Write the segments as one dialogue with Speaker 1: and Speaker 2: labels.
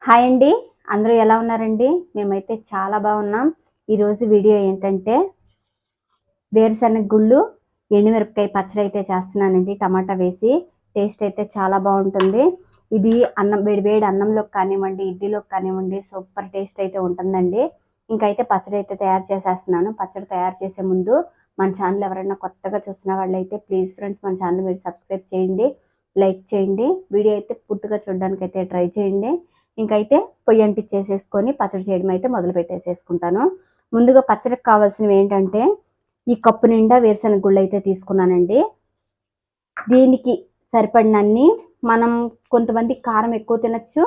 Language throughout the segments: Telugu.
Speaker 1: హాయ్ అండి. అందరూ ఎలా ఉన్నారండి? మేమైతే చాలా బాగున్నాం. ఈరోజు వీడియో ఏంటంటే వేరుశనగ గుళ్ళు ఎండుమిరపకాయ పచ్చడి అయితే చేస్తున్నానండి. టమాటా వేసి టేస్ట్ అయితే చాలా బాగుంటుంది. ఇది వేడి వేడి అన్నంలోకి కానివ్వండి, ఇడ్లీలోకి కానివ్వండి సూపర్ టేస్ట్ అయితే ఉంటుందండి. ఇంకైతే పచ్చడి అయితే తయారు చేసేస్తున్నాను. పచ్చడి తయారు చేసే ముందు మన ఛానల్ ఎవరైనా కొత్తగా చూస్తున్న వాళ్ళైతే ప్లీజ్ ఫ్రెండ్స్ మన ఛానల్ మీరు సబ్స్క్రైబ్ చేయండి, లైక్ చేయండి. వీడియో అయితే పూర్తిగా చూడడానికి అయితే ట్రై చేయండి. ఇంకైతే పొయ్యి అంటించేసేసుకొని పచ్చడి చేయడం అయితే మొదలు పెట్టేసేసుకుంటాను. ముందుగా పచ్చడికి కావాల్సినవి ఏంటంటే ఈ కప్పు నిండా వేరుశనగ గుళ్ళు అయితే తీసుకున్నానండి. దీనికి సరిపడినన్ని మనం కొంతమంది కారం ఎక్కువ తినచ్చు,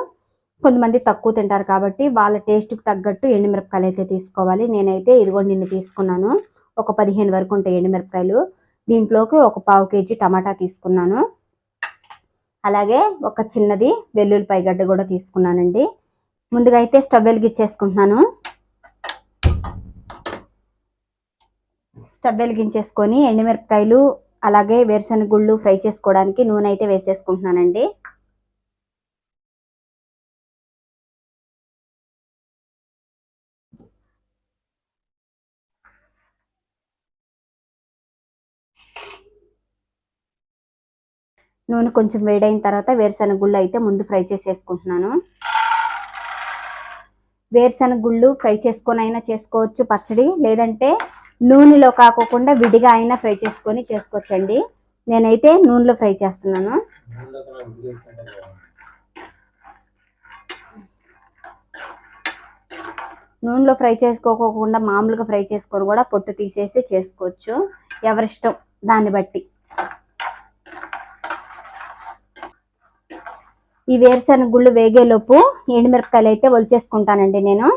Speaker 1: కొంతమంది తక్కువ తింటారు కాబట్టి వాళ్ళ టేస్ట్కి తగ్గట్టు ఎండుమిరపకాయలు అయితే తీసుకోవాలి. నేనైతే ఇదిగోండి నిన్ను తీసుకున్నాను. ఒక 15 వరకు ఉంటాయి ఎండుమిరపకాయలు. దీంట్లోకి ఒక పావు కేజీ టమాటా తీసుకున్నాను. అలాగే ఒక చిన్నది వెల్లుల్లిపాయ గడ్డ కూడా తీసుకున్నానండి. ముందుగా అయితే స్టవ్ వెలిగించేసుకుంటున్నాను. స్టవ్ వెలిగించేసుకొని ఎండుమిరపకాయలు అలాగే వేరుశనగ గుళ్ళు ఫ్రై చేసుకోవడానికి నూనె అయితే వేసేసుకుంటున్నానండి. నూనె కొంచెం వేడైన తర్వాత వేరుశనగ గుళ్ళు అయితే ముందు ఫ్రై చేసేసుకుంటున్నాను. వేరుశనగ గుళ్ళు ఫ్రై చేసుకొని అయినా చేసుకోవచ్చు పచ్చడి, లేదంటే నూనెలో కాకోకుండా విడిగా అయినా ఫ్రై చేసుకొని చేసుకోవచ్చండి. నేనైతే నూనెలో ఫ్రై చేస్తున్నాను. నూనెలో ఫ్రై చేసుకోకుండా మామూలుగా ఫ్రై చేసుకొని కూడా పొట్టు తీసేసి చేసుకోవచ్చు, ఎవరిష్టం దాన్ని బట్టి. ఈ వేరుశనగ గుళ్ళు వేగేలోపు ఎండుమిరపకాయలు అయితే ఒలిచేసుకుంటానండి నేను.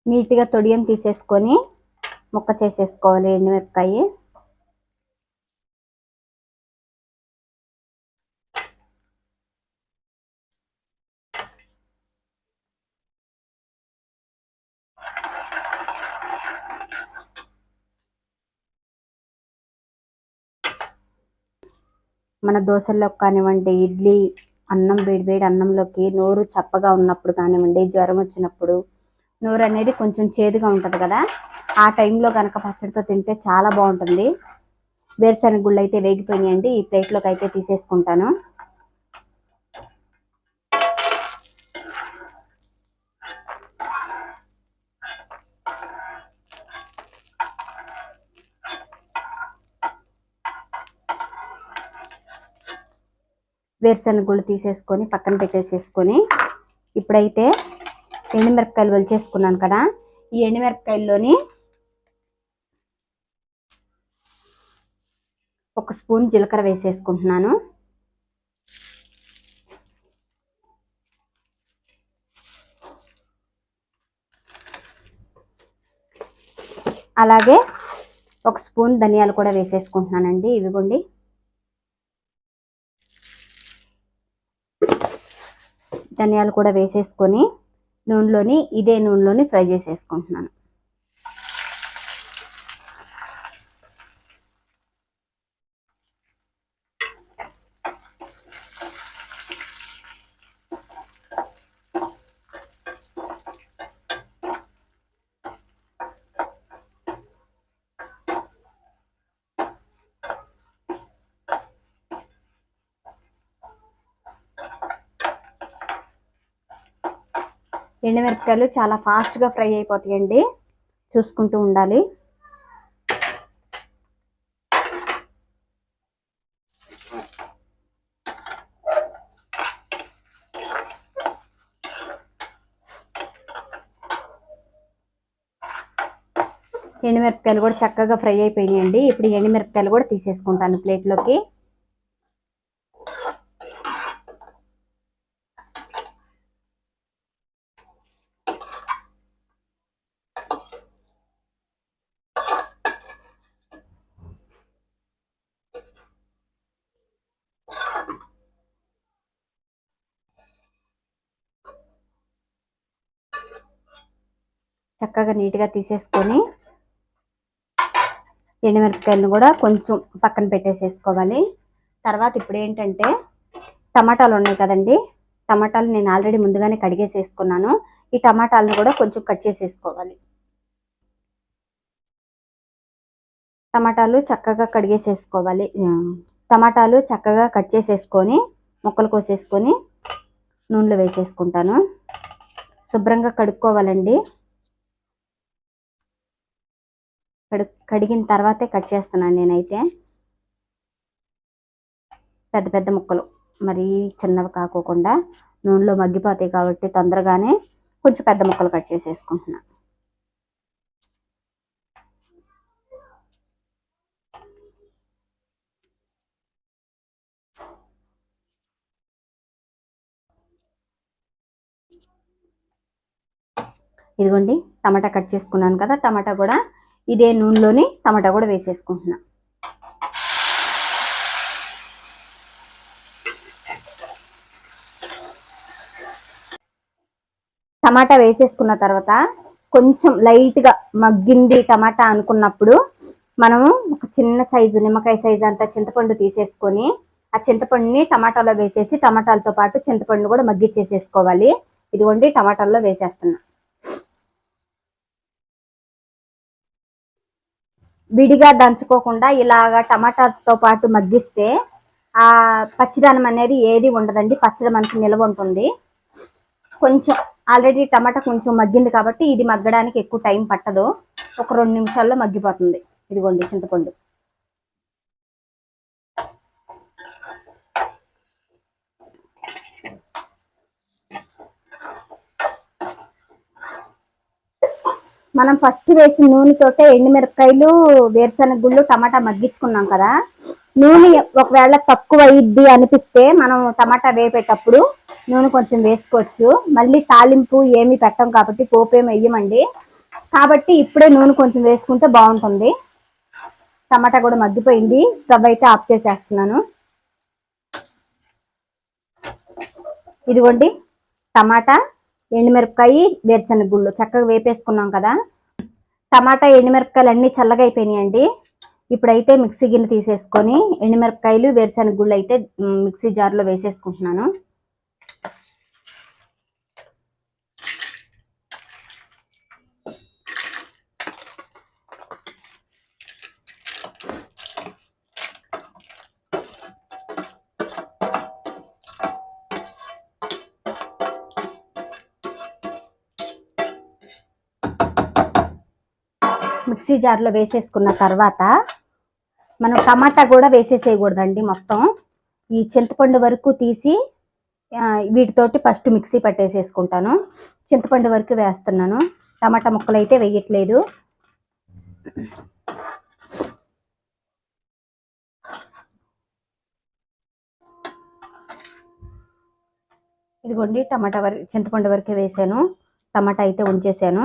Speaker 1: నీట్గా తొడియం తీసేసుకొని ముక్క చేసేసుకోవాలి ఎండుమిరపకాయ. మన దోశల్లోకి కానివ్వండి, ఇడ్లీ అన్నం వేడి అన్నంలోకి నోరు చప్పగా ఉన్నప్పుడు కానివ్వండి, జ్వరం వచ్చినప్పుడు నోరు అనేది కొంచెం చేదుగా ఉంటుంది కదా, ఆ టైంలో కనుక పచ్చడితో తింటే చాలా బాగుంటుంది. వేరుశనగ గుళ్ళు అయితే వేగిపోయినాయండి. ఈ ప్లేట్లోకి అయితే తీసేసుకుంటాను. వేరుశనగ గుళ్ళు తీసేసుకొని పక్కన పెట్టేసేసుకొని ఇప్పుడైతే ఎండుమిరపకాయలు ఒలిచేసుకున్నాను కదా, ఈ ఎండుమిరపకాయల్లోని ఒక స్పూన్ జీలకర్ర వేసేసుకుంటున్నాను. అలాగే ఒక స్పూన్ ధనియాలు కూడా వేసేసుకుంటున్నానండి. ఇవిగోండి. ధనియాలు కూడా వేసేసుకొని ఇదే నూనెలోని ఫ్రై చేసేసుకుంటున్నాను. ఎండుమిరపకాయలు చాలా ఫాస్ట్గా ఫ్రై అయిపోతాయండి, చూసుకుంటూ ఉండాలి. ఎండుమిరపకాయలు కూడా చక్కగా ఫ్రై అయిపోయినాయండి. ఇప్పుడు ఎండుమిరపకాయలు కూడా తీసేసుకుంటాను ప్లేట్లోకి. చక్కగా నీట్గా తీసేసుకొని ఎండుమిరపకాయలను కూడా కొంచెం పక్కన పెట్టేసేసుకోవాలి. తర్వాత ఇప్పుడు ఏంటంటే టమాటాలు ఉన్నాయి కదండి, టమాటాలు నేను ఆల్రెడీ ముందుగానే కడిగేసేసుకున్నాను. ఈ టమాటాలను కూడా కొంచెం కట్ చేసేసుకోవాలి. టమాటాలు చక్కగా కడిగేసేసుకోవాలి. టమాటాలు చక్కగా కట్ చేసేసుకొని ముక్కలు కోసేసుకొని నూనెలో వేసేసుకుంటాను. శుభ్రంగా కడుక్కోవాలండి. కడిగిన తర్వాతే కట్ చేస్తున్నాను నేనైతే. పెద్ద పెద్ద ముక్కలు, మరీ చిన్నవి కాకోకుండా నూనెలో మగ్గిపోతాయి కాబట్టి తొందరగానే కొంచెం పెద్ద ముక్కలు కట్ చేసేసుకుంటున్నాను. ఇదిగోండి టమాటా కట్ చేసుకున్నాను కదా, టమాటా కూడా ఇదే నూనెలోని టమాటా కూడా వేసేసుకుంటున్నా. టమాటా వేసేసుకున్న తర్వాత కొంచెం లైట్గా మగ్గింది టమాటా అనుకున్నప్పుడు మనము ఒక చిన్న సైజు నిమ్మకాయ సైజు అంతా చింతపండు తీసేసుకొని ఆ చింతపండుని టమాటాలో వేసేసి టమాటాలతో పాటు చింతపండు కూడా మగ్గిచ్చేసేసుకోవాలి. ఇదిగోండి టమాటాల్లో వేసేస్తున్నా. విడిగా దంచుకోకుండా ఇలాగా టమాటాతో పాటు మగ్గిస్తే ఆ పచ్చిదనం అనేది ఏది ఉండదండి, పచ్చడి మనకి నిల్వ ఉంటుంది. కొంచెం ఆల్రెడీ టమాటా కొంచెం మగ్గింది కాబట్టి ఇది మగ్గడానికి ఎక్కువ టైం పట్టదు, ఒక 2 నిమిషాల్లో మగ్గిపోతుంది. ఇదిగోండి చింతపండు. మనం ఫస్ట్ వేసిన నూనెతోటే ఎండుమిరపకాయలు, వేరుశనగ గుళ్ళు, టమాటా మగ్గించుకున్నాం కదా. నూనె ఒకవేళ తక్కువ అయ్యిద్ది అనిపిస్తే మనం టమాటా వేపేటప్పుడు నూనె కొంచెం వేసుకోవచ్చు. మళ్ళీ తాలింపు ఏమీ పెట్టం కాబట్టి పోపు ఏమి వేయమండి, కాబట్టి ఇప్పుడే నూనె కొంచెం వేసుకుంటే బాగుంటుంది. టమాటా కూడా మగ్గిపోయింది, స్టవ్ అయితే ఆఫ్ చేసేస్తున్నాను. ఇదిగోండి టమాటా, ఎండుమిరపకాయ, వేరుశనగ గుళ్ళు చక్కగా వేపేసుకున్నాం కదా. టమాటా ఎండుమిరపకాయలు అన్నీ చల్లగా అయిపోయినాయండి. ఇప్పుడైతే మిక్సీ గిన్నె తీసేసుకొని ఎండుమిరపకాయలు, వేరుశనగ గుళ్ళు అయితే మిక్సీ జార్లో వేసేసుకుంటున్నాను. మిక్సీ జార్లో వేసేసుకున్న తర్వాత మనం టమాటా కూడా వేసేసేయకూడదండి. మొత్తం ఈ చింతపండు వరకు తీసి వీటితోటి ఫస్ట్ మిక్సీ పట్టేసేసుకుంటాను. చింతపండు వరకు వేస్తున్నాను, టమాటా ముక్కలు అయితే వేయట్లేదు. ఇదిగోండి టమాటా చింతపండు వరకే వేసాను, టమాటా అయితే ఉంచేసాను.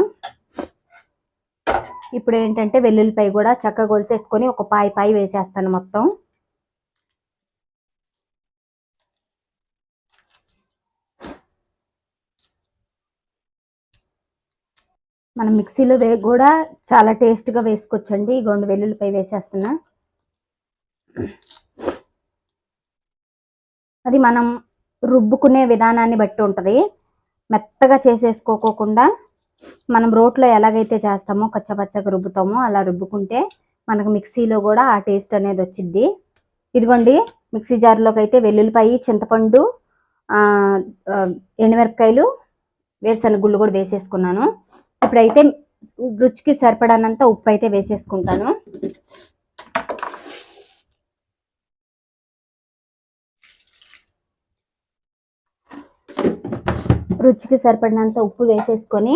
Speaker 1: ఇప్పుడు ఏంటంటే వెల్లుల్లిపాయ కూడా చక్కగా గొలిసేసుకొని ఒక పాయి వేసేస్తాను మొత్తం. మనం మిక్సీలో కూడా చాలా టేస్ట్గా వేసుకోవచ్చండి. ఇగోండి వెల్లుల్లిపాయ వేసేస్తున్నా. అది మనం రుబ్బుకునే విధానాన్ని బట్టి ఉంటుంది. మెత్తగా చేసేసుకోకుండా మనం రోట్లో ఎలాగైతే చేస్తామో కచ్చపచ్చగా రుబ్బుతామో అలా రుబ్బుకుంటే మనకు మిక్సీలో కూడా ఆ టేస్ట్ అనేది వచ్చిద్ది. ఇదిగోండి మిక్సీ జార్లోకి అయితే వెల్లుల్లిపాయ, చింతపండు, ఎండుమిరపకాయలు, వేరుశనగ గుళ్ళు కూడా వేసేసుకున్నాను. ఇప్పుడైతే రుచికి సరిపడానంత ఉప్పు అయితే వేసేసుకుంటాను. రుచికి సరిపడినంత ఉప్పు వేసేసుకొని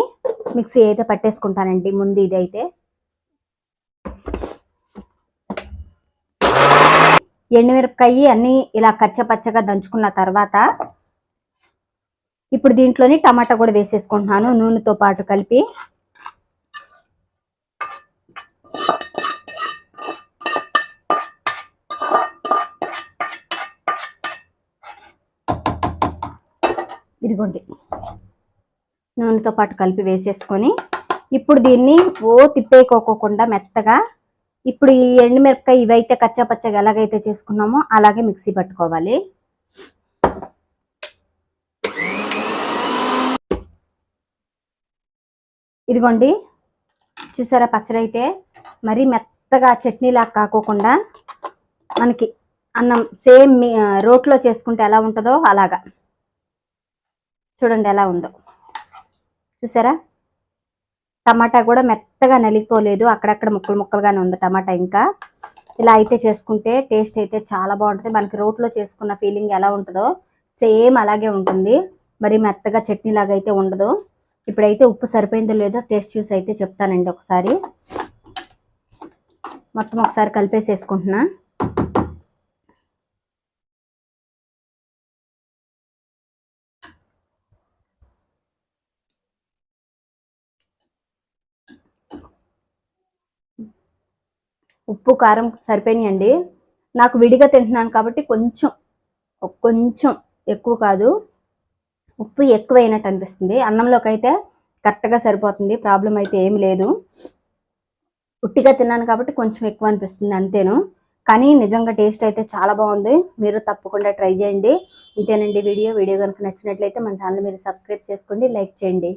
Speaker 1: మిక్సీ అయితే పట్టేసుకుంటానండి ముందు. ఇది అయితే ఎండుమిరపకాయ అన్నీ ఇలా కచ్చపచ్చగా దంచుకున్న తర్వాత ఇప్పుడు దీంట్లోని టమాటా కూడా వేసేసుకుంటున్నాను నూనెతో పాటు కలిపి. ఇదిగోండి నూనెతో పాటు కలిపి వేసేసుకొని ఇప్పుడు దీన్ని తిప్పేకోకుండా మెత్తగా ఇప్పుడు ఈ ఎండుమిరపకాయ ఇవైతే కచ్చాపచ్చగా ఎలాగైతే చేసుకున్నామో అలాగే మిక్సీ పట్టుకోవాలి. ఇదిగోండి, చూసారా పచ్చడి అయితే మరీ మెత్తగా చట్నీలా కాకోకుండా మనకి అన్నం సేమ్ రోట్లో చేసుకుంటే ఎలా ఉంటుందో అలాగా చూడండి ఎలా ఉందో. చూసారా టమాటా కూడా మెత్తగా నలిగిపోలేదు, అక్కడక్కడ ముక్కలు ముక్కలుగానే ఉంది టమాటా. ఇంకా ఇలా అయితే చేసుకుంటే టేస్ట్ అయితే చాలా బాగుంటుంది. మనకి రోట్లో చేసుకున్న ఫీలింగ్ ఎలా ఉంటుందో సేమ్ అలాగే ఉంటుంది, మరి మెత్తగా చట్నీ లాగా అయితే ఉండదు. ఇప్పుడైతే ఉప్పు సరిపోయిందో లేదో టేస్ట్ చూసి అయితే చెప్తానండి. ఒకసారి మొత్తం ఒకసారి కలిపేసేసుకుంటున్నా. ఉప్పు కారం సరిపోయినాయండి. నాకు విడిగా తింటున్నాను కాబట్టి కొంచెం ఎక్కువ కాదు, ఉప్పు ఎక్కువైనట్టు అనిపిస్తుంది. అన్నంలోకి అయితే కరెక్ట్గా సరిపోతుంది, ప్రాబ్లం అయితే ఏమి లేదు. ఉట్టిగా తిన్నాను కాబట్టి కొంచెం ఎక్కువ అనిపిస్తుంది అంతేను, కానీ నిజంగా టేస్ట్ అయితే చాలా బాగుంది. మీరు తప్పకుండా ట్రై చేయండి. ఇంతేనండి వీడియో కనుక నచ్చినట్లయితే మన ఛానల్ మీరు సబ్స్క్రైబ్ చేసుకోండి, లైక్ చేయండి.